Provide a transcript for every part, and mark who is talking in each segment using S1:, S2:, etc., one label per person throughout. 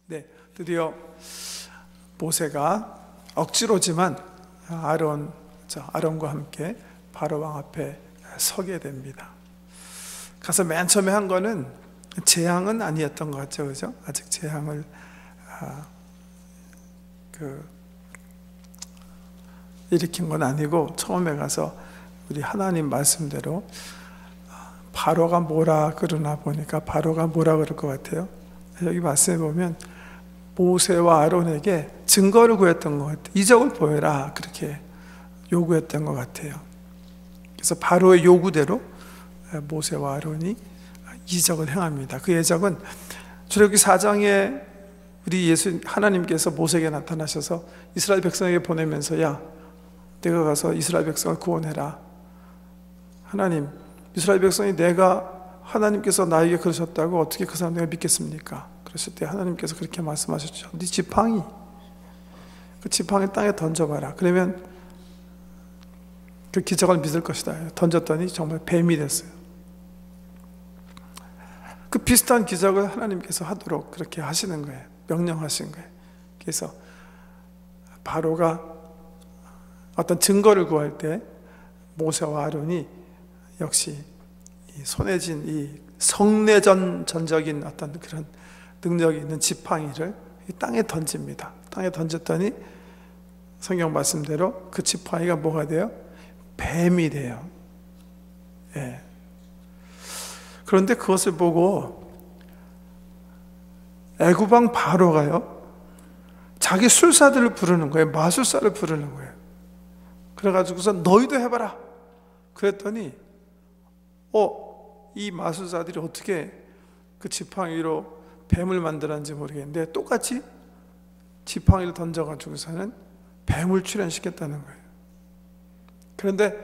S1: 네, 드디어 모세가 억지로지만 아론과 함께 바로 왕 앞에 서게 됩니다. 가서 맨 처음에 한 거는 재앙은 아니었던 것 같죠, 그죠? 아직 재앙을 일으킨 건 아니고, 처음에 가서 우리 하나님 말씀대로 바로가 뭐라 그러나 보니까 바로가 뭐라 그럴 것 같아요? 여기 말씀해 보면 모세와 아론에게 증거를 구했던 것 같아요. 이적을 보여라, 그렇게 요구했던 것 같아요. 그래서 바로의 요구대로 모세와 아론이 이적을 행합니다. 그 이적은 출애굽기 4장에 우리 하나님께서 모세에게 나타나셔서 이스라엘 백성에게 보내면서, 야, 내가 가서 이스라엘 백성을 구원해라. 하나님, 이스라엘 백성이 하나님께서 나에게 그러셨다고 어떻게 그 사람 내가 믿겠습니까? 그러실 때 하나님께서 그렇게 말씀하셨죠. 네 지팡이, 그 지팡이 땅에 던져봐라. 그러면 그 기적을 믿을 것이다. 던졌더니 정말 뱀이 됐어요. 그 비슷한 기적을 하나님께서 하도록 그렇게 하시는 거예요. 명령하신 거예요. 그래서 바로가 어떤 증거를 구할 때 모세와 아론이 역시 손에 쥔 이 성내전적인 어떤 그런 능력이 있는 지팡이를 이 땅에 던집니다. 땅에 던졌더니 성경 말씀대로 그 지팡이가 뭐가 돼요? 뱀이 돼요. 예. 그런데 그것을 보고 애굽 왕 바로가요, 자기 술사들을 부르는 거예요. 마술사를 부르는 거예요. 그래가지고서 너희도 해봐라. 그랬더니 이 마술사들이 어떻게 그 지팡이로 뱀을 만들었는지 모르겠는데 똑같이 지팡이를 던져가지고서는 뱀을 출현시켰다는 거예요. 그런데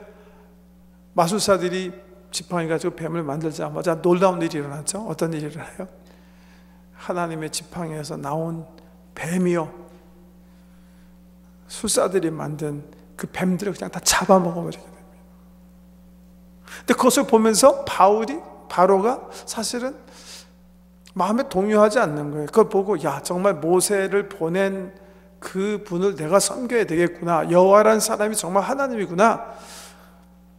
S1: 마술사들이 지팡이 가지고 뱀을 만들자마자 놀라운 일이 일어났죠. 어떤 일이 일어나요? 하나님의 지팡이에서 나온 뱀이요, 술사들이 만든 그 뱀들을 그냥 다 잡아먹어버리게 됩니다. 근데 그것을 보면서 바로가 사실은 마음에 동요하지 않는 거예요. 그걸 보고, 야, 정말 모세를 보낸 그 분을 내가 섬겨야 되겠구나. 여호와라는 사람이 정말 하나님이구나.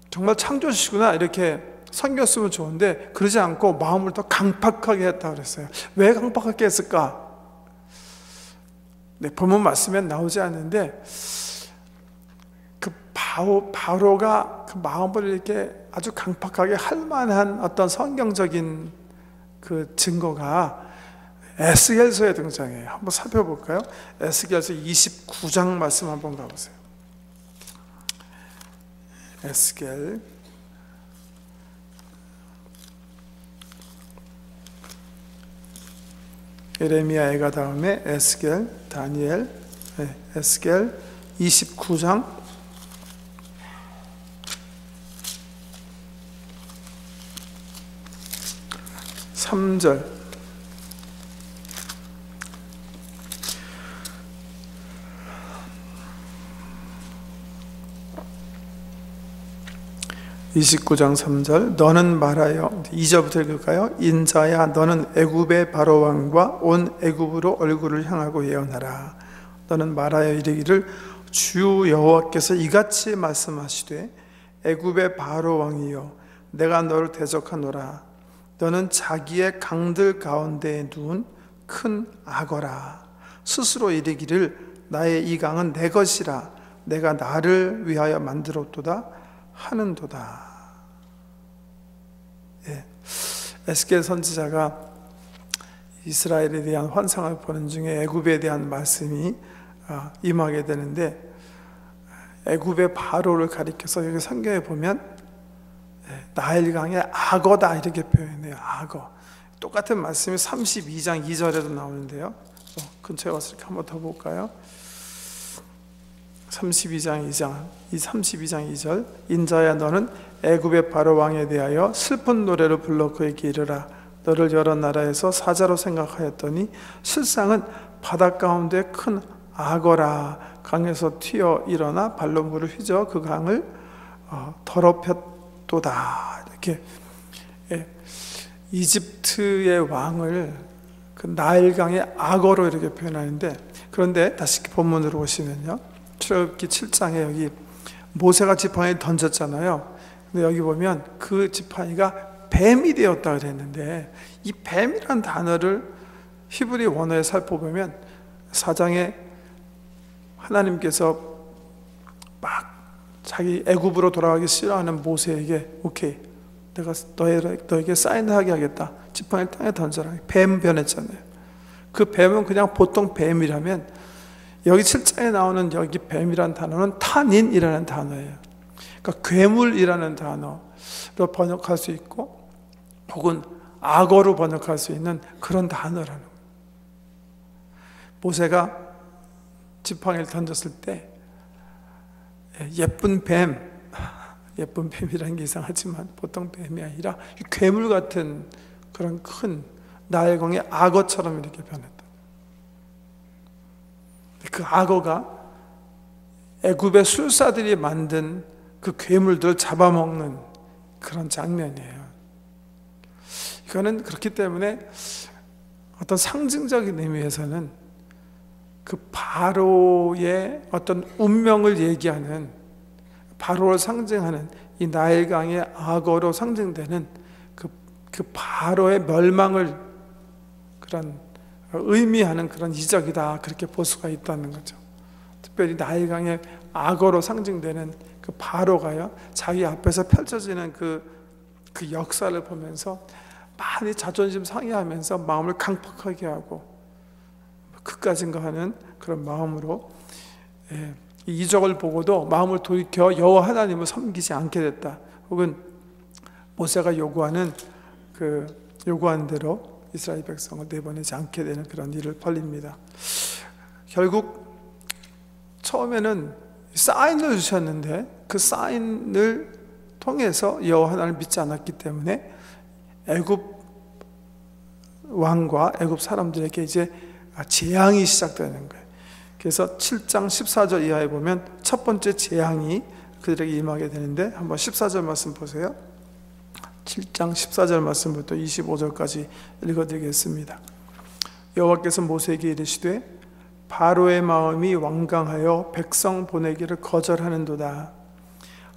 S1: 정말 창조주시구나. 이렇게 섬겼으면 좋은데 그러지 않고 마음을 더 강팍하게 했다 그랬어요. 왜 강팍하게 했을까? 네, 본문 말씀에 나오지 않는데 그 바로가 그 마음을 이렇게 아주 강팍하게 할 만한 어떤 성경적인 그 증거가 에스겔서에 등장해요. 한번 살펴볼까요? 에스겔서 29장 말씀 한번 가보세요. 에스겔 예레미야, 애가 다음에 에스겔, 다니엘, 에스겔 29장 3절. 29장 3절. 너는 말하여, 2절부터 읽을까요? 인자야, 너는 애굽의 바로 왕과 온 애굽으로 얼굴을 향하고 예언하라. 너는 말하여 이르기를 주 여호와께서 이같이 말씀하시되 애굽의 바로 왕이여, 내가 너를 대적하노라. 너는 자기의 강들 가운데에 누운 큰 악어라. 스스로 이르기를 나의 이 강은 내 것이라. 내가 나를 위하여 만들었도다 하는도다. 예. 에스겔 선지자가 이스라엘에 대한 환상을 보는 중에 애굽에 대한 말씀이 임하게 되는데, 애굽의 바로를 가리켜서 여기 성경에 보면 나일강의 악어다 이렇게 표현해요. 악어. 똑같은 말씀이 32장 2절에도 나오는데요. 근처에 와서 이렇게 한번 더 볼까요? 32장 2절. 인자야, 너는 애굽의 바로 왕에 대하여 슬픈 노래를 불러 그에게 이르라. 너를 여러 나라에서 사자로 생각하였더니 실상은 바닷 가운데 큰 악어라. 강에서 튀어 일어나 발로 물을 휘저 그 강을 더럽혔도다. 이렇게 이집트의 왕을 그 나일강의 악어로 이렇게 표현하는데, 그런데 다시 본문으로 오시면요, 출애굽기 7장에 여기 모세가 지팡이를 던졌잖아요. 근데 여기 보면 그 지팡이가 뱀이 되었다 그랬는데, 이 뱀이란 단어를 히브리 원어에 살펴보면 4장에 하나님께서 막 자기 애굽으로 돌아가기 싫어하는 모세에게 오케이, 내가 너에게 사인하게 하겠다, 지팡이를 땅에 던져라. 뱀 변했잖아요. 그 뱀은 그냥 보통 뱀이라면, 여기 7장에 나오는 여기 뱀이라는 단어는 탄인이라는 단어예요. 그러니까 괴물이라는 단어로 번역할 수 있고, 혹은 악어로 번역할 수 있는 그런 단어라는 거예요. 모세가 지팡이를 던졌을 때 예쁜 뱀, 예쁜 뱀이라는 게 이상하지만 보통 뱀이 아니라 괴물 같은 그런 큰 나일강의 악어처럼 이렇게 변했다. 그 악어가 애굽의 술사들이 만든 그 괴물들을 잡아먹는 그런 장면이에요. 이거는 그렇기 때문에 어떤 상징적인 의미에서는 그 바로의 어떤 운명을 얘기하는, 바로를 상징하는 이 나일강의 악어로 상징되는 그 바로의 멸망을 그런 의미하는 그런 이적이다, 그렇게 볼 수가 있다는 거죠. 특별히 나일강의 악어로 상징되는 그 바로가요, 자기 앞에서 펼쳐지는 그 역사를 보면서 많이 자존심 상해하면서 마음을 강팍하게 하고 그까진가 하는 그런 마음으로 이 이적을 보고도 마음을 돌이켜 여호와 하나님을 섬기지 않게 됐다, 혹은 모세가 요구하는 대로 이스라엘 백성을 내보내지 않게 되는 그런 일을 벌립니다. 결국 처음에는 사인을 주셨는데, 그 사인을 통해서 여호와 하나님을 믿지 않았기 때문에 애굽 왕과 애굽 사람들에게 이제 재앙이 시작되는 거예요. 그래서 7장 14절 이하에 보면 첫 번째 재앙이 그들에게 임하게 되는데, 한번 14절 말씀 보세요. 7장 14절 말씀부터 25절까지 읽어드리겠습니다. 여호와께서 모세에게 이르시되 바로의 마음이 완강하여 백성 보내기를 거절하는도다.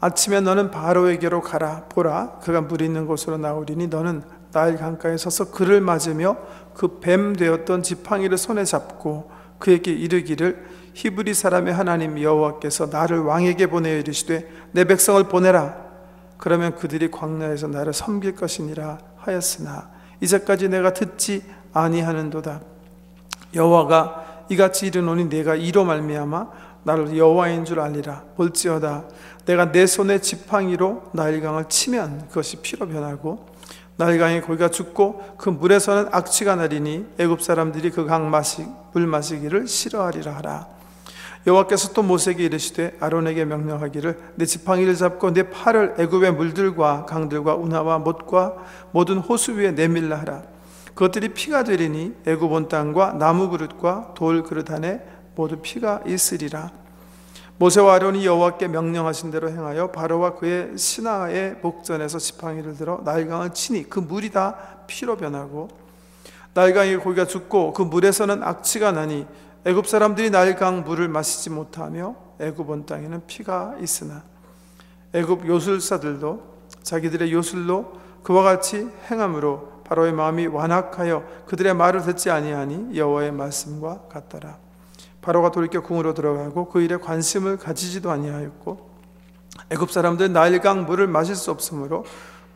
S1: 아침에 너는 바로에게로 가라. 보라, 그가 물 있는 곳으로 나오리니 너는 나일 강가에 서서 그를 맞으며 그 뱀 되었던 지팡이를 손에 잡고 그에게 이르기를 히브리 사람의 하나님 여호와께서 나를 왕에게 보내어 이르시되 내 백성을 보내라. 그러면 그들이 광야에서 나를 섬길 것이니라 하였으나 이제까지 내가 듣지 아니하는도다. 여호와가 이같이 이르노니 내가 이로 말미암아 나를 여호와인 줄 알리라. 볼지어다 내가 내 손에 지팡이로 나일강을 치면 그것이 피로 변하고 나일강의 고기가 죽고 그 물에서는 악취가 나리니 애굽 사람들이 그 강 물 마시기를 싫어하리라 하라. 여호와께서 또 모세에게 이르시되 아론에게 명령하기를 내 지팡이를 잡고 내 팔을 애굽의 물들과 강들과 운하와 못과 모든 호수 위에 내밀라 하라. 그것들이 피가 되리니 애굽 온 땅과 나무 그릇과 돌 그릇 안에 모두 피가 있으리라. 모세와 아론이 여호와께 명령하신 대로 행하여 바로와 그의 신하의 목전에서 지팡이를 들어 나일강을 치니 그 물이 다 피로 변하고 나일강의 고기가 죽고 그 물에서는 악취가 나니 애굽 사람들이 나일강 물을 마시지 못하며 애굽 온 땅에는 피가 있으나 애굽 요술사들도 자기들의 요술로 그와 같이 행함으로 바로의 마음이 완악하여 그들의 말을 듣지 아니하니 여호와의 말씀과 같더라. 바로가 돌이켜 궁으로 들어가고 그 일에 관심을 가지지도 아니하였고 애굽 사람들은 나일강 물을 마실 수 없으므로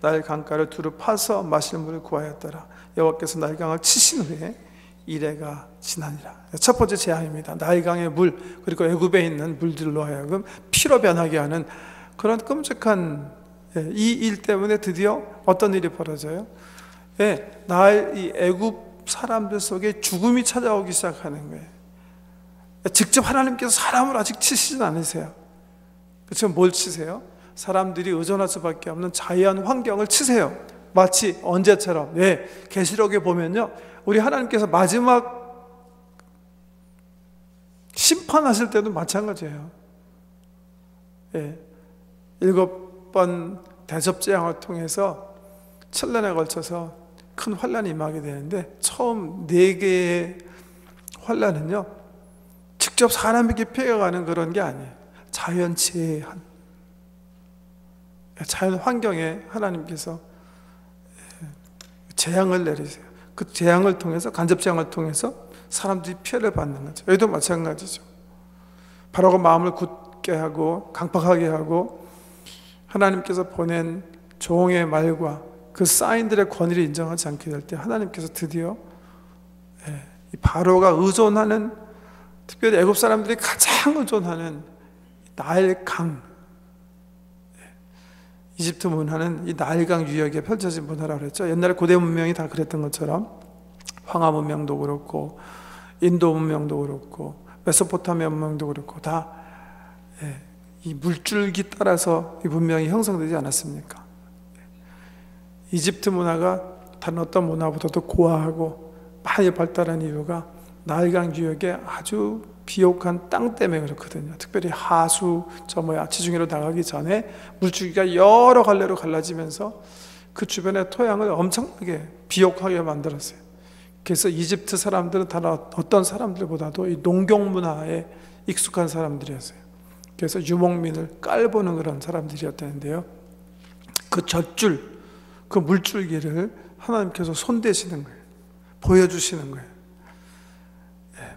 S1: 나일 강가를 두루 파서 마실 물을 구하였더라. 여호와께서 나일강을 치신 후에 이래가 지나니라. 첫 번째 재앙입니다. 나일강의 물, 그리고 애굽에 있는 물들로 하여금 피로 변하게 하는 그런 끔찍한 이 일 때문에 드디어 어떤 일이 벌어져요? 이 애굽 사람들 속에 죽음이 찾아오기 시작하는 거예요. 직접 하나님께서 사람을 아직 치시진 않으세요. 그렇죠? 뭘 치세요? 사람들이 의존할 수밖에 없는 자연 환경을 치세요. 마치 언제처럼. 계시록에 보면요, 우리 하나님께서 마지막 심판하실 때도 마찬가지예요. 7번 대접재앙을 통해서 7년에 걸쳐서 큰 환란이 임하게 되는데, 처음 4개의 환란은요 직접 사람에게 피해가 가는 그런 게 아니에요. 자연재해, 자연 환경에 하나님께서 재앙을 내리세요. 그 재앙을 통해서, 간접 재앙을 통해서 사람들이 피해를 받는 거죠. 여기도 마찬가지죠. 바로가 마음을 굳게 하고 강팍하게 하고 하나님께서 보낸 종의 말과 그 사인들의 권위를 인정하지 않게 될 때, 하나님께서 드디어 이 바로가 의존하는, 특별히 애굽 사람들이 가장 의존하는 나일강, 이집트 문화는 이 나일강 유역에 펼쳐진 문화라고 그랬죠. 옛날에 고대 문명이 다 그랬던 것처럼 황하 문명도 그렇고 인도 문명도 그렇고 메소포타미아 문명도 그렇고 다 이 물줄기 따라서 이 문명이 형성되지 않았습니까? 이집트 문화가 다른 어떤 문화보다도 고아하고 많이 발달한 이유가 나일강 유역에 아주 비옥한 땅 때문에 그렇거든요. 특별히 하수, 지중해로 나가기 전에 물줄기가 여러 갈래로 갈라지면서 그 주변의 토양을 엄청나게 비옥하게 만들었어요. 그래서 이집트 사람들은 다른 어떤 사람들보다도 이 농경 문화에 익숙한 사람들이었어요. 그래서 유목민을 깔보는 그런 사람들이었다는데요, 그 젖줄, 그 물줄기를 하나님께서 손대시는 거예요. 보여주시는 거예요.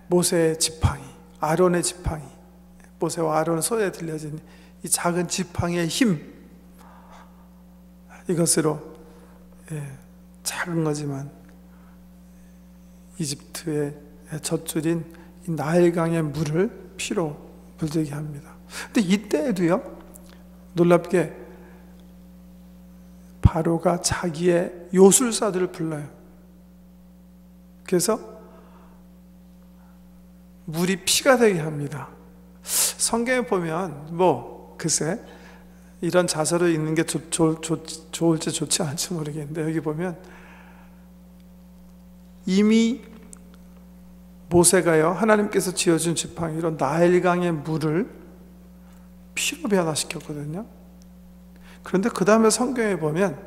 S1: 모세의 지팡이, 아론의 지팡이, 모세와 아론 손에 들려진 이 작은 지팡이의 힘, 이것으로 작은 거지만 이집트의 젖줄인 이 나일강의 물을 피로 물들게 합니다. 근데 이때에도요, 놀랍게 바로가 자기의 요술사들을 불러요. 그래서 물이 피가 되게 합니다. 성경에 보면 글쎄 이런 자서를 읽는 게 좋을지 좋지 않을지 모르겠는데, 여기 보면 이미 모세가요, 하나님께서 지어준 지팡이로 나일강의 물을 피로 변화시켰거든요. 그런데 그 다음에 성경에 보면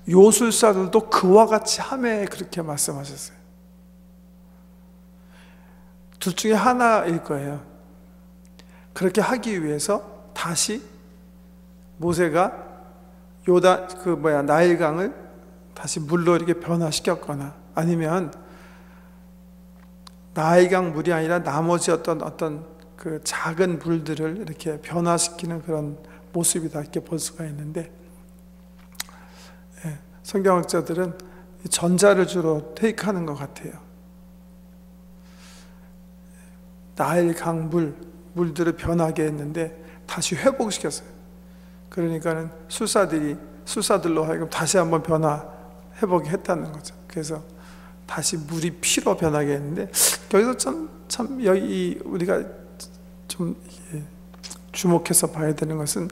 S1: 요술사들도 그와 같이 하매, 그렇게 말씀하셨어요. 둘 중에 하나일 거예요. 그렇게 하기 위해서 다시 모세가 나일강을 다시 물로 이렇게 변화시켰거나, 아니면 나일강 물이 아니라 나머지 어떤 그 작은 물들을 이렇게 변화시키는 그런 모습이다, 이렇게 볼 수가 있는데, 성경학자들은 전자를 주로 테이크하는 것 같아요. 나일강 물들을 변하게 했는데 다시 회복시켰어요. 그러니까는 술사들로 하여금 다시 한번 회복이 했다는 거죠. 그래서 다시 물이 피로 변하게 했는데, 여기서 여기 우리가 좀 주목해서 봐야 되는 것은,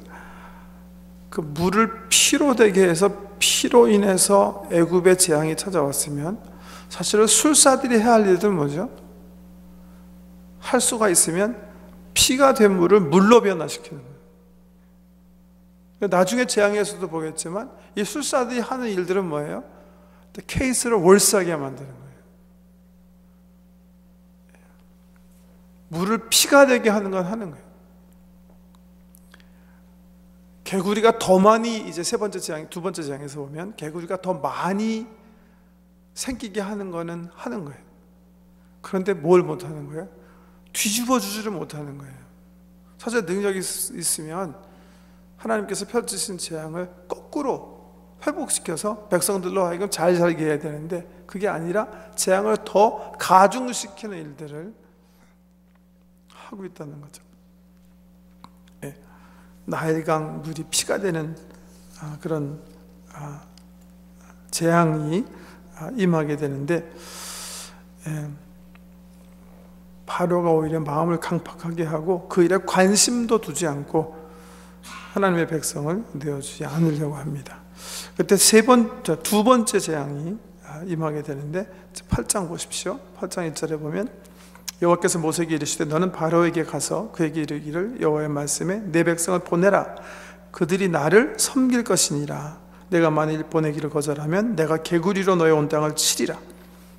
S1: 그 물을 피로 되게 해서 피로 인해서 애굽의 재앙이 찾아왔으면, 사실은 술사들이 해야 할 일들은 뭐죠? 할 수가 있으면 피가 된 물을 물로 변화시키는 거예요. 나중에 재앙에서도 보겠지만 이 술사들이 하는 일들은 뭐예요? 케이스를 월싸게 만드는 거예요. 물을 피가 되게 하는 건 하는 거예요. 개구리가 더 많이, 이제 두 번째 재앙에서 보면 개구리가 더 많이 생기게 하는 거는 하는 거예요. 그런데 뭘 못하는 거예요? 뒤집어 주지를 못하는 거예요. 사실 능력이 있으면 하나님께서 펼치신 재앙을 거꾸로 회복시켜서 백성들로 하여금 잘 살게 해야 되는데, 그게 아니라 재앙을 더 가중시키는 일들을 하고 있다는 거죠. 나일강 물이 피가 되는 그런 재앙이 임하게 되는데, 바로가 오히려 마음을 강팍하게 하고 그 일에 관심도 두지 않고 하나님의 백성을 내어주지 않으려고 합니다. 그때 두 번째 재앙이 임하게 되는데, 8장 보십시오. 8장 1절에 보면, 여호와께서 모세에게 이르시되 너는 바로에게 가서 그에게 이르기를 여호와의 말씀에 내 백성을 보내라. 그들이 나를 섬길 것이니라. 내가 만일 보내기를 거절하면 내가 개구리로 너의 온 땅을 치리라.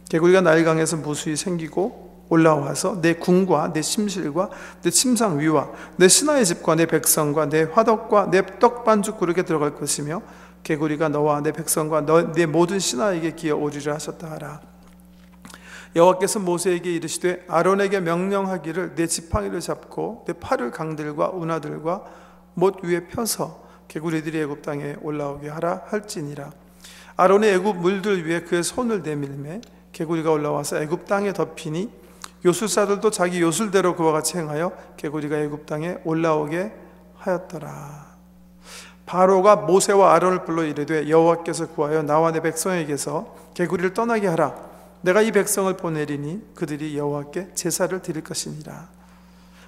S1: 개구리가 나일강에서 무수히 생기고 올라와서 내 궁과 내 심실과 내 침상 위와 내 신하의 집과 내 백성과 내 화덕과 내 떡반죽 그릇에 들어갈 것이며 개구리가 너와 내 백성과 내 모든 신하에게 기어오리라 하셨다 하라. 여호와께서 모세에게 이르시되 아론에게 명령하기를 내 지팡이를 잡고 내 팔을 강들과 운하들과 못 위에 펴서 개구리들이 애굽 땅에 올라오게 하라 할지니라. 아론의 애굽 물들 위에 그의 손을 내밀매 개구리가 올라와서 애굽 땅에 덮이니 요술사들도 자기 요술대로 그와 같이 행하여 개구리가 애굽 땅에 올라오게 하였더라. 바로가 모세와 아론을 불러 이르되 여호와께서 구하여 나와 내 백성에게서 개구리를 떠나게 하라. 내가 이 백성을 보내리니 그들이 여호와께 제사를 드릴 것이니라.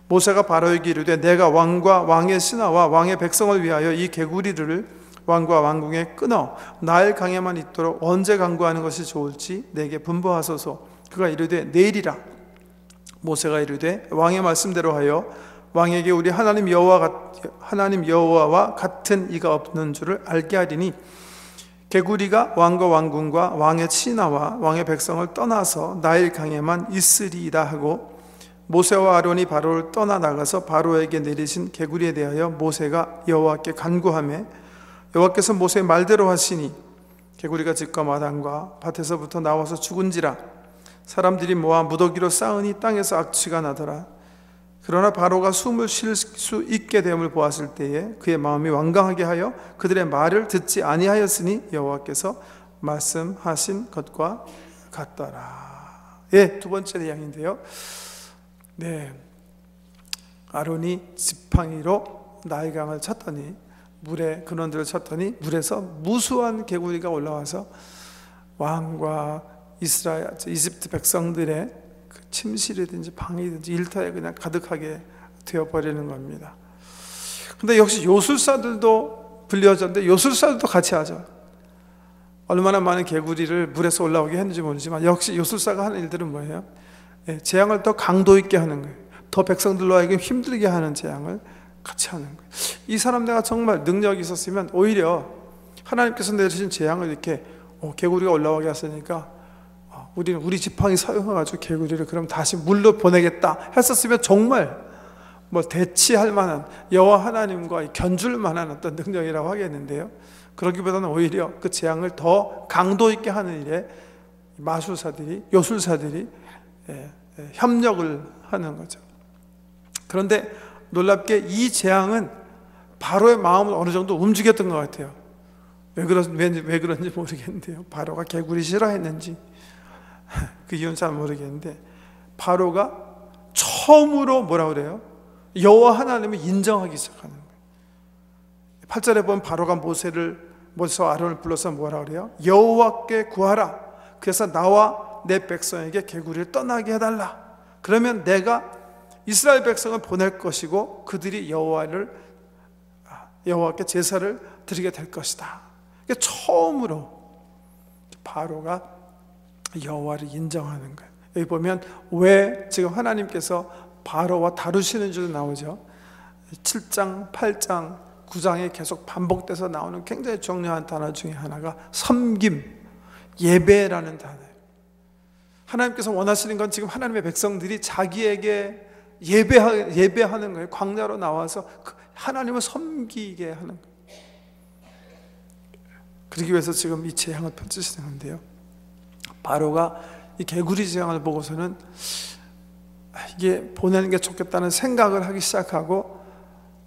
S1: 모세가 바로에게 이르되 내가 왕과 왕의 신하와 왕의 백성을 위하여 이 개구리를 왕과 왕궁에 끊어 나일 강에만 있도록 언제 강구하는 것이 좋을지 내게 분부하소서. 그가 이르되 내일이라. 모세가 이르되 왕의 말씀대로 하여 왕에게 우리 하나님 여호와와 같은 이가 없는 줄을 알게 하리니 개구리가 왕과 왕궁과 왕의 신하와 왕의 백성을 떠나서 나일 강에만 있으리이다 하고 모세와 아론이 바로를 떠나 나가서 바로에게 내리신 개구리에 대하여 모세가 여호와께 간구하매 여호와께서 모세의 말대로 하시니 개구리가 집과 마당과 밭에서부터 나와서 죽은지라. 사람들이 모아 무더기로 쌓으니 땅에서 악취가 나더라. 그러나 바로가 숨을 쉴 수 있게 됨을 보았을 때에 그의 마음이 완강하게 하여 그들의 말을 듣지 아니하였으니 여호와께서 말씀하신 것과 같더라. 예, 두 번째 내용인데요. 네, 아론이 지팡이로 나일강을 쳤더니 물에 근원들을 쳤더니 물에서 무수한 개구리가 올라와서 왕과 이집트 백성들의 그 침실이든지 방이든지 일터에 그냥 가득하게 되어버리는 겁니다. 근데 역시 요술사들도 불려졌는데 요술사들도 같이 하죠. 얼마나 많은 개구리를 물에서 올라오게 했는지 모르지만 역시 요술사가 하는 일들은 뭐예요? 재앙을 더 강도 있게 하는 거예요. 더 백성들로 하여금 힘들게 하는 재앙을 같이 하는 거예요. 이 사람 내가 정말 능력이 있었으면 오히려 하나님께서 내리신 재앙을 이렇게 개구리가 올라오게 했으니까 우리는 우리 지팡이 사용해가지고 개구리를 그럼 다시 물로 보내겠다 했었으면 정말 뭐 대치할 만한 여호와 하나님과 견줄 만한 어떤 능력이라고 하겠는데요. 그러기보다는 오히려 그 재앙을 더 강도 있게 하는 일에 마술사들이 요술사들이 협력을 하는 거죠. 그런데 놀랍게 이 재앙은 바로의 마음을 어느 정도 움직였던 것 같아요. 왜 그런지 모르겠는데요. 바로가 개구리 싫어했는지 그 이유는 잘 모르겠는데 바로가 처음으로 뭐라 그래요? 여호와 하나님을 인정하기 시작하는 거예요. 8절에 보면 바로가 모세와 아론을 불러서 뭐라 그래요? 여호와께 구하라. 그래서 나와 내 백성에게 개구리를 떠나게 해달라. 그러면 내가 이스라엘 백성을 보낼 것이고 그들이 여호와께 제사를 드리게 될 것이다. 처음으로 바로가 여호와를 인정하는 거예요. 여기 보면 왜 지금 하나님께서 바로와 다루시는 줄 나오죠. 7장, 8장, 9장에 계속 반복돼서 나오는 굉장히 중요한 단어 중에 하나가 섬김, 예배라는 단어예요. 하나님께서 원하시는 건 지금 하나님의 백성들이 자기에게 예배하는 거예요. 광야로 나와서 하나님을 섬기게 하는 거예요. 그러기 위해서 지금 이 재앙을 펼치시는 건데요. 바로가 이 개구리 재앙을 보고서는 이게 보내는 게 좋겠다는 생각을 하기 시작하고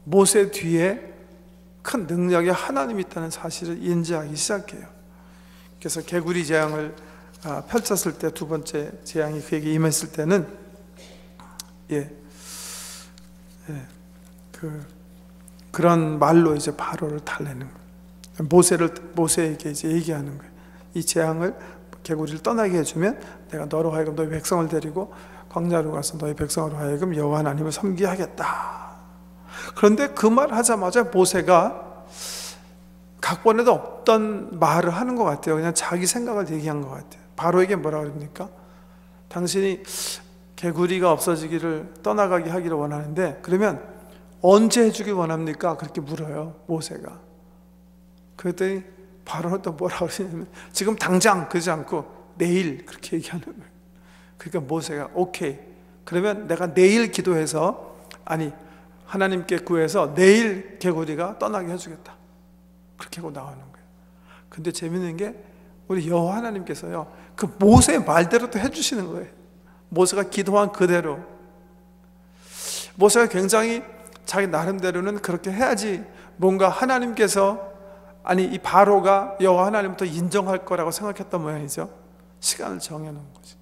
S1: 모세 뒤에 큰 능력의 하나님이 있다는 사실을 인지하기 시작해요. 그래서 개구리 재앙을 펼쳤을 때 두 번째 재앙이 그에게 임했을 때는 그런 말로 이제 바로를 달래는 거예요. 모세에게 이제 얘기하는 거예요. 이 재앙을 개구리를 떠나게 해주면 내가 너로 하여금 너희 백성을 데리고 광야로 가서 너희 백성으로 하여금 여호와 하나님을 섬기게 하겠다. 그런데 그 말 하자마자 모세가 각본에도 없던 말을 하는 것 같아요. 그냥 자기 생각을 얘기한 것 같아요. 바로에게 뭐라 그럽니까? 당신이 개구리가 없어지기를 떠나가게 하기를 원하는데 그러면 언제 해주길 원합니까? 그렇게 물어요, 모세가. 그랬더니 바로는 또 뭐라고 그러냐면 지금 당장 그러지 않고 내일 그렇게 얘기하는 거예요. 그러니까 모세가 오케이, 그러면 내가 내일 기도해서, 아니 하나님께 구해서 내일 개구리가 떠나게 해주겠다, 그렇게 하고 나오는 거예요. 근데 재밌는 게 우리 여호와 하나님께서요, 그 모세의 말대로 또 해주시는 거예요. 모세가 기도한 그대로. 모세가 굉장히 자기 나름대로는 그렇게 해야지 뭔가 하나님께서, 아니 이 바로가 여호와 하나님부터 인정할 거라고 생각했던 모양이죠. 시간을 정해놓은 거죠.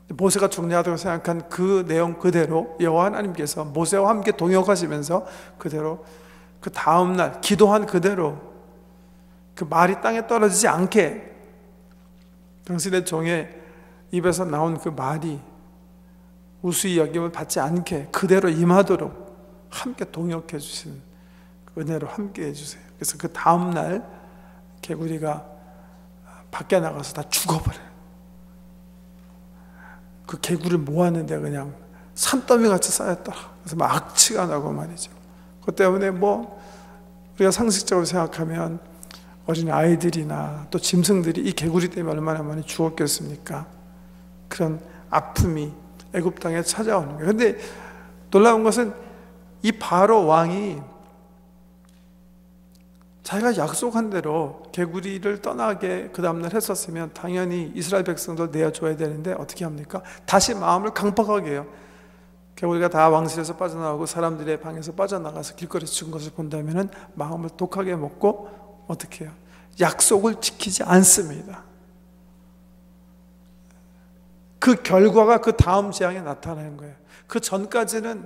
S1: 모세가 중요하다고 생각한 그 내용 그대로 여호와 하나님께서 모세와 함께 동역하시면서 그대로 그 다음날 기도한 그대로 그 말이 땅에 떨어지지 않게, 당신의 종의 입에서 나온 그 말이 우수히 여김을 받지 않게 그대로 임하도록 함께 동역해 주시는 그 은혜로 함께 해주세요. 그래서 그 다음날 개구리가 밖에 나가서 다 죽어버려요. 그 개구리를 모았는데 그냥 산더미 같이 쌓였더라. 그래서 막 악취가 나고 말이죠. 그 때문에 뭐 우리가 상식적으로 생각하면 어린 아이들이나 또 짐승들이 이 개구리 때문에 얼마나 많이 죽었겠습니까? 그런 아픔이 애굽 땅에 찾아오는 거예요. 그런데 놀라운 것은 이 바로 왕이 자기가 약속한 대로 개구리를 떠나게 그 다음날 했었으면 당연히 이스라엘 백성도 내어줘야 되는데 어떻게 합니까? 다시 마음을 강팍하게 해요. 개구리가 다 왕실에서 빠져나오고 사람들의 방에서 빠져나가서 길거리에서 죽은 것을 본다면 마음을 독하게 먹고 어떻게 해요? 약속을 지키지 않습니다. 그 결과가 그 다음 재앙에 나타나는 거예요. 그 전까지는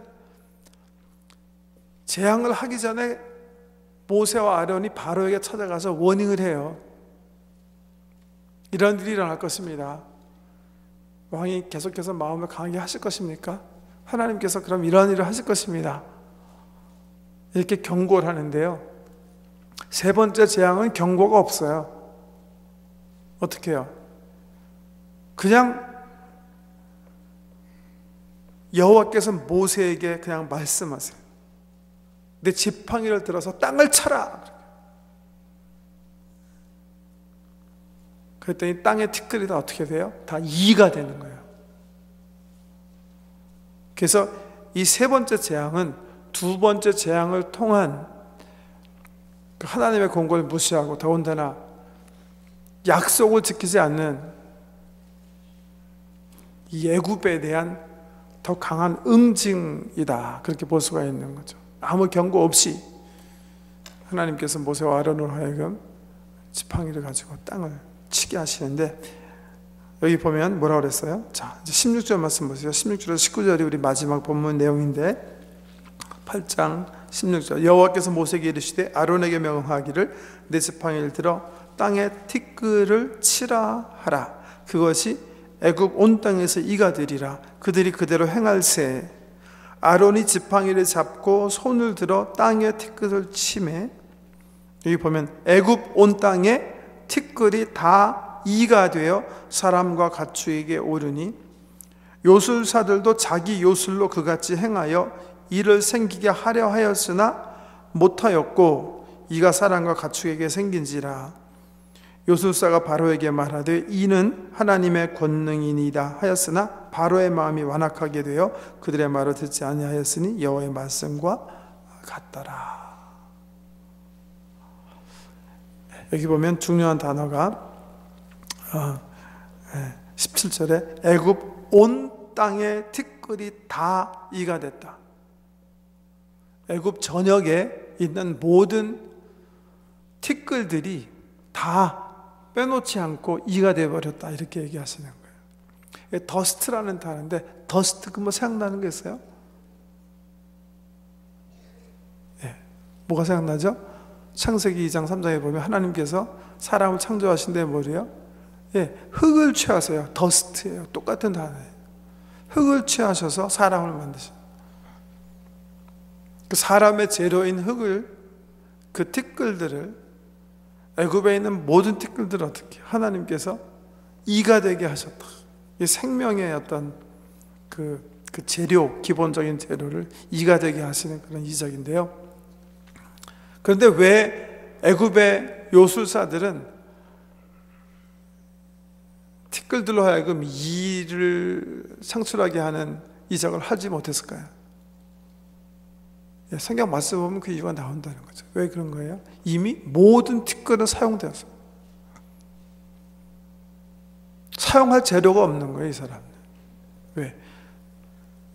S1: 재앙을 하기 전에 모세와 아론이 바로에게 찾아가서 워닝을 해요. 이런 일이 일어날 것입니다. 왕이 계속해서 마음을 강하게 하실 것입니까? 하나님께서 그럼 이런 일을 하실 것입니다, 이렇게 경고를 하는데요. 세 번째 재앙은 경고가 없어요. 어떻게 해요? 그냥 여호와께서 모세에게 그냥 말씀하세요. 내 지팡이를 들어서 땅을 쳐라. 그랬더니 땅의 티끌이 다 어떻게 돼요? 다 이가 되는 거예요. 그래서 이 세 번째 재앙은 두 번째 재앙을 통한 하나님의 공고를 무시하고 더군다나 약속을 지키지 않는 이 애굽에 대한 더 강한 응징이다, 그렇게 볼 수가 있는 거죠. 아무 경고 없이 하나님께서 모세와 아론으로 하여금 지팡이를 가지고 땅을 치게 하시는데, 여기 보면 뭐라고 그랬어요? 자, 이제 16절 말씀 보세요. 16절에서 19절이 우리 마지막 본문 내용인데, 8장 16절. 여호와께서 모세에게 이르시되 아론에게 명하기를 내 지팡이를 들어 땅에 티끌을 치라 하라. 그것이 애굽 온 땅에서 이가 되리라. 그들이 그대로 행할세. 아론이 지팡이를 잡고 손을 들어 땅에 티끌을 치매, 여기 보면 애굽 온 땅에 티끌이 다 이가 되어 사람과 가축에게 오르니 요술사들도 자기 요술로 그같이 행하여 이를 생기게 하려 하였으나 못하였고 이가 사람과 가축에게 생긴지라. 요술사가 바로에게 말하되 이는 하나님의 권능이니이다 하였으나 바로의 마음이 완악하게 되어 그들의 말을 듣지 아니하였으니 여호와의 말씀과 같더라. 여기 보면 중요한 단어가 17절에 애굽 온 땅의 티끌이 다 이가 됐다. 애굽 전역에 있는 모든 티끌들이 다 빼놓지 않고 이가 되어버렸다, 이렇게 얘기하시는 거예요. 더스트라는 단어인데, 더스트 그 뭐 생각나는 게 있어요? 뭐가 생각나죠? 창세기 2장 3장에 보면 하나님께서 사람을 창조하신 데 뭐래요? 흙을 취하세요. 더스트예요. 똑같은 단어예요. 흙을 취하셔서 사람을 만드신, 그 사람의 재료인 흙을, 그 티끌들을, 애굽에 있는 모든 티끌들을 어떻게 하나님께서 이가 되게 하셨다. 이 생명의 어떤 그 재료, 기본적인 재료를 이가 되게 하시는 그런 이적인데요. 그런데 왜 애굽에 요술사들은 티끌들로 하여금 이를 창출하게 하는 이적을 하지 못했을까요? 성경 말씀 보면 그 이유가 나온다는 거죠. 왜 그런 거예요? 이미 모든 티끌은 사용되었어요. 사용할 재료가 없는 거예요, 이 사람은. 왜?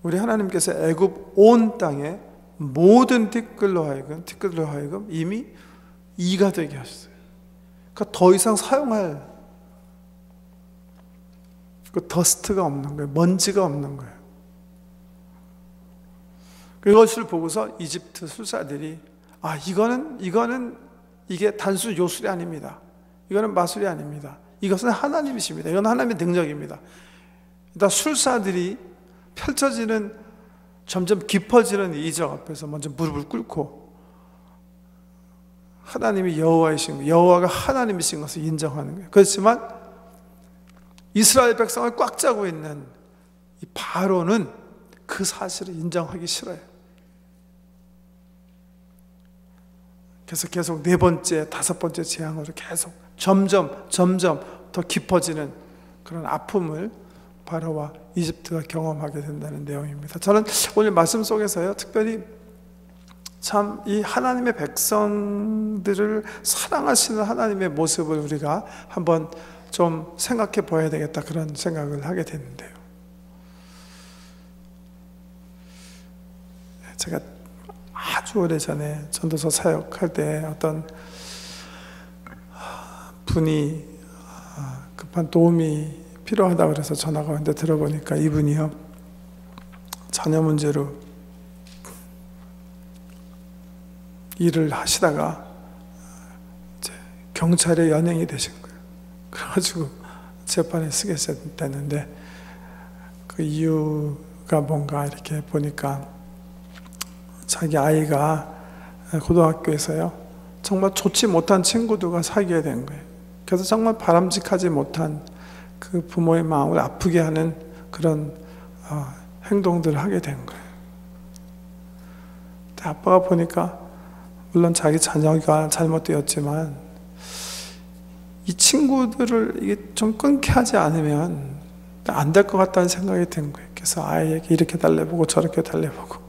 S1: 우리 하나님께서 애굽 온 땅에 모든 티끌로 하여금 이미 이가 되게 하셨어요. 그러니까 더 이상 사용할 그 더스트가 없는 거예요. 먼지가 없는 거예요. 그것을 보고서 이집트 술사들이 이게 단순 요술이 아닙니다. 이거는 마술이 아닙니다. 이것은 하나님이십니다. 이건 하나님의 능력입니다. 그러니까 술사들이 펼쳐지는 점점 깊어지는 이적 앞에서 먼저 무릎을 꿇고 하나님이 여호와가 하나님이신 것을 인정하는 거예요. 그렇지만 이스라엘 백성을 꽉 짜고 있는 이 바로는 그 사실을 인정하기 싫어요. 그래서 계속 4번째, 5번째 재앙으로 계속 점점 더 깊어지는 그런 아픔을 바로와 이집트가 경험하게 된다는 내용입니다. 저는 오늘 말씀 속에서요, 특별히 참 이 하나님의 백성들을 사랑하시는 하나님의 모습을 우리가 한번 좀 생각해 봐야 되겠다, 그런 생각을 하게 됐는데요. 제가 아주 오래전에 전도서 사역할 때 어떤 분이 급한 도움이 필요하다고 그래서 전화가 왔는데 들어보니까 이분이요, 자녀 문제로 일을 하시다가 이제 경찰에 연행이 되신 거예요. 그래가지고 재판에 쓰게 됐는데 그 이유가 뭔가 이렇게 보니까 자기 아이가 고등학교에서요, 정말 좋지 못한 친구들과 사귀게 된 거예요. 그래서 정말 바람직하지 못한 그 부모의 마음을 아프게 하는 그런 행동들을 하게 된 거예요. 근데 아빠가 보니까 물론 자기 자녀가 잘못되었지만 이 친구들을 이게 좀 끊게 하지 않으면 안 될 것 같다는 생각이 든 거예요. 그래서 아이에게 이렇게 달래보고 저렇게 달래보고,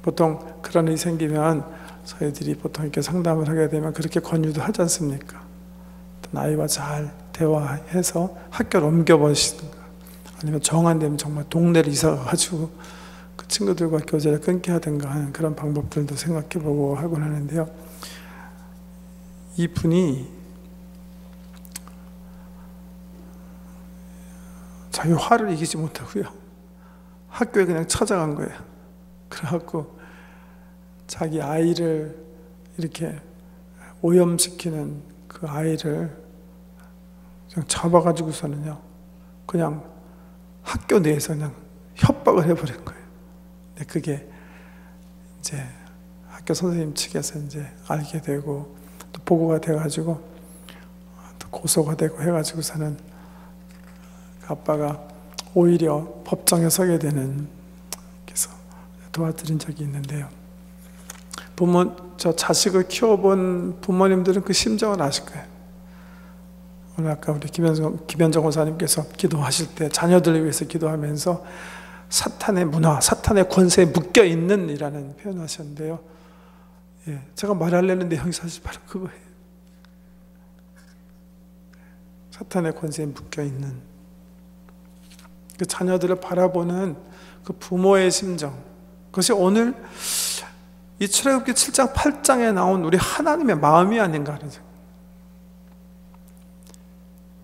S1: 보통 그런 일이 생기면 저희들이 보통 이렇게 상담을 하게 되면 그렇게 권유도 하지 않습니까? 아이와 잘 대화해서 학교를 옮겨버리시든가, 아니면 정 안 되면 정말 동네를 이사 가가지고 그 친구들과 교제를 끊게 하든가 하는 그런 방법들도 생각해보고 하곤 하는데요. 이분이 자기 화를 이기지 못하고요, 학교에 그냥 찾아간 거예요. 그래갖고 자기 아이를 이렇게 오염시키는 그 아이를 그냥 잡아가지고서는요, 그냥 학교 내에서 그냥 협박을 해버린 거예요. 근데 그게 이제 학교 선생님 측에서 이제 알게 되고 또 보고가 돼가지고 또 고소가 되고 해가지고서는 그 아빠가 오히려 법정에 서게 되는, 그래서 도와드린 적이 있는데요. 저 자식을 키워본 부모님들은 그 심정을 아실 거예요. 오늘 아까 우리 김현정 원사님께서 기도하실 때 자녀들을 위해서 기도하면서 사탄의 문화, 사탄의 권세에 묶여있는 이라는 표현을 하셨는데요. 예, 제가 말하려는 내용이 사실 바로 그거예요. 사탄의 권세에 묶여있는 그 자녀들을 바라보는 그 부모의 심정, 그것이 오늘 이 출애굽기 7장 8장에 나온 우리 하나님의 마음이 아닌가 하는 생각.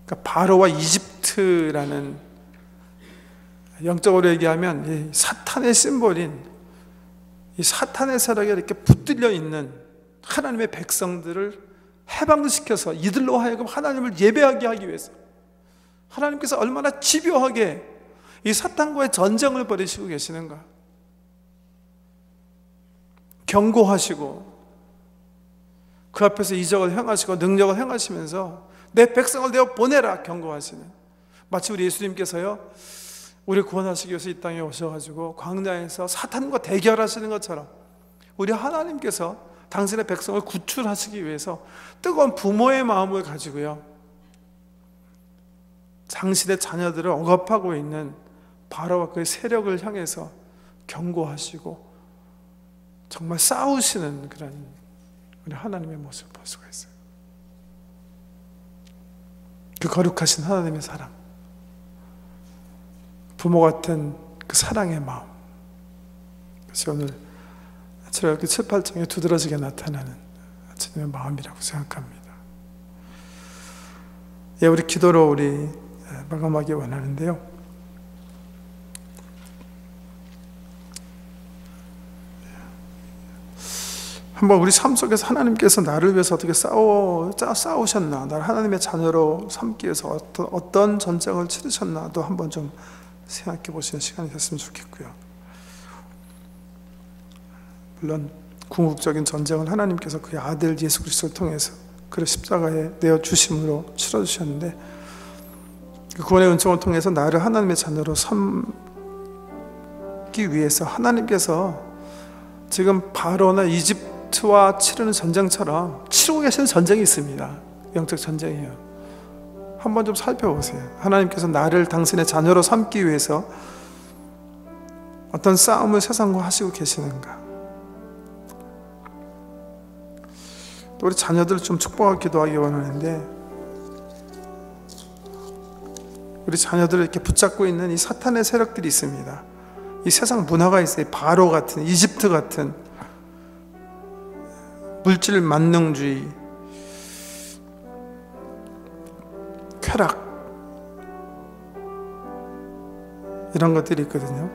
S1: 그러니까 바로와 이집트라는, 영적으로 얘기하면 이 사탄의 심볼인 이 사탄의 세력에 이렇게 붙들려 있는 하나님의 백성들을 해방시켜서 이들로 하여금 하나님을 예배하게 하기 위해서 하나님께서 얼마나 집요하게 이 사탄과의 전쟁을 벌이시고 계시는가, 경고하시고 그 앞에서 이적을 행하시고 능력을 행하시면서 내 백성을 내어 보내라 경고하시는, 마치 우리 예수님께서요, 우리 구원하시기 위해서 이 땅에 오셔가지고 광야에서 사탄과 대결하시는 것처럼 우리 하나님께서 당신의 백성을 구출하시기 위해서 뜨거운 부모의 마음을 가지고요, 당신의 자녀들을 억압하고 있는 바로와 그의 세력을 향해서 경고하시고 정말 싸우시는 그런 우리 하나님의 모습을 볼 수가 있어요. 그 거룩하신 하나님의 사랑, 부모 같은 그 사랑의 마음, 그것이 오늘 이렇게 7, 8장에 두드러지게 나타나는 주님의 마음이라고 생각합니다. 예, 우리 기도로 우리 마감하기 원하는데요. 한번 우리 삶 속에서 하나님께서 나를 위해서 어떻게 싸우셨나, 나를 하나님의 자녀로 삼기 위해서 어떤 전쟁을 치르셨나도 한번 좀 생각해 보시는 시간이 됐으면 좋겠고요. 물론 궁극적인 전쟁은 하나님께서 그의 아들 예수 그리스도를 통해서 그를 십자가에 내어주심으로 치러주셨는데, 그 구원의 은총을 통해서 나를 하나님의 자녀로 삼기 위해서 하나님께서 지금 바로나 이집트와 치르는 전쟁처럼 치르고 계시는 전쟁이 있습니다. 영적 전쟁이에요. 한번 좀 살펴보세요. 하나님께서 나를 당신의 자녀로 삼기 위해서 어떤 싸움을 세상과 하시고 계시는가. 또 우리 자녀들을 좀 축복하고 기도하기 원하는데, 우리 자녀들을 이렇게 붙잡고 있는 이 사탄의 세력들이 있습니다. 이 세상 문화가 있어요. 바로 같은, 이집트 같은 물질 만능주의, 쾌락, 이런 것들이 있거든요.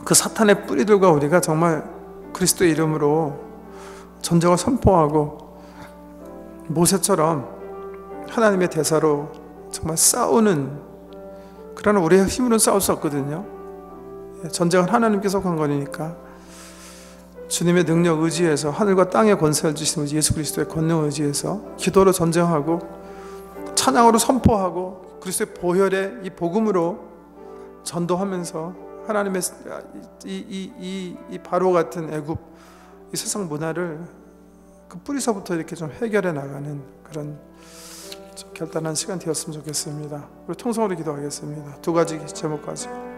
S1: 그 사탄의 뿌리들과 우리가 정말 그리스도의 이름으로 전쟁을 선포하고 모세처럼 하나님의 대사로 정말 싸우는, 그러나 우리의 힘으로는 싸울 수 없거든요. 전쟁은 하나님께서 한 거니까 주님의 능력 의지해서, 하늘과 땅의 권세를 주시는 예수 그리스도의 권능 의지해서 기도로 전쟁하고 찬양으로 선포하고 그리스도의 보혈의 이 복음으로 전도하면서 하나님의 이 바로 같은 애굽, 이 세상 문화를 그 뿌리서부터 이렇게 좀 해결해 나가는 그런 결단한 시간 되었으면 좋겠습니다. 우리 통성으로 기도하겠습니다. 두 가지 제목 가지고.